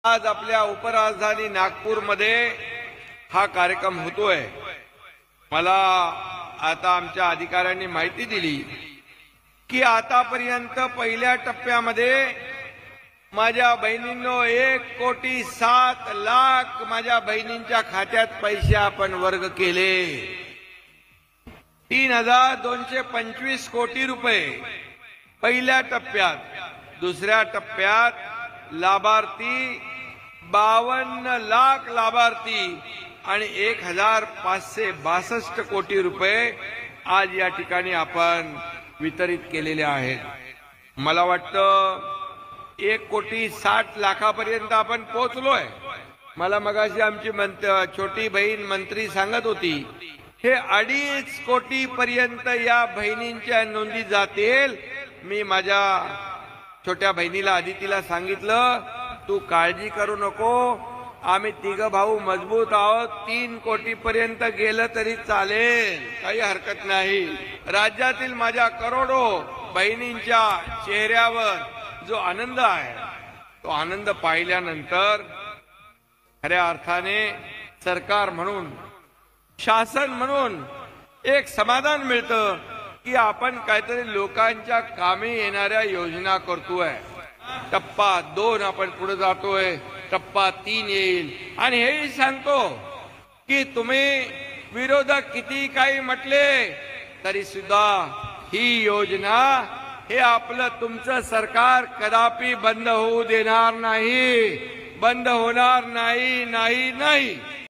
आज आपल्या उपराजधानी नागपूरमध्ये हा कार्यक्रम होतोय। मला आता आमच्या अधिकाऱ्यांनी माहिती दिली की आतापर्यंत पहिल्या टप्प्यामध्ये माझ्या बहिणींनो 1,07,00,000 माझ्या बहिणींच्या खात्यात पैसे आपण वर्ग केले। 3,225 कोटी रुपये पहिल्या टप्प्यात। दुसऱ्या टप्प्यात लाभार्थी 52 लाख लाभार्थी आणि 1,562 कोटी रुपये आज या ठिकाणी आपण वितरित केलेले आहेत। मला वाटतं 1,60,00,000 आपण पोहोचलोय। मला मगाशी आमची छोटी बहीण मंत्री सांगत होती हे 2.5 कोटी पर्यंत या बहिणींच्या नोंदी जातील। मी माझ्या छोट्या बहिणीला अदितीला सांगितलं तू काळजी करू नको, आम्ही तिघ भाऊ मजबूत आहोत, 3 कोटी पर्यंत गेलं तरी चालेल, काही हरकत नाही। राज्यातील माझ्या करोडो बहिणींच्या चेहऱ्यावर जो आनंद आहे तो आनंद पाहिल्यानंतर खऱ्या अर्थाने सरकार म्हणून शासन म्हणून एक समाधान मिळतं की आपण काहीतरी लोकांच्या कामी येणाऱ्या योजना करतोय। टप्पा 2 आपण पुढे जातोय, टप्पा 3 येईल आणि हेही सांगतो की तुम्ही विरोधक किती काही म्हटले तरी सुद्धा ही योजना हे आपलं तुमचं सरकार कदापि बंद होऊ देणार नाही, बंद होणार नाही, नाही, नाही।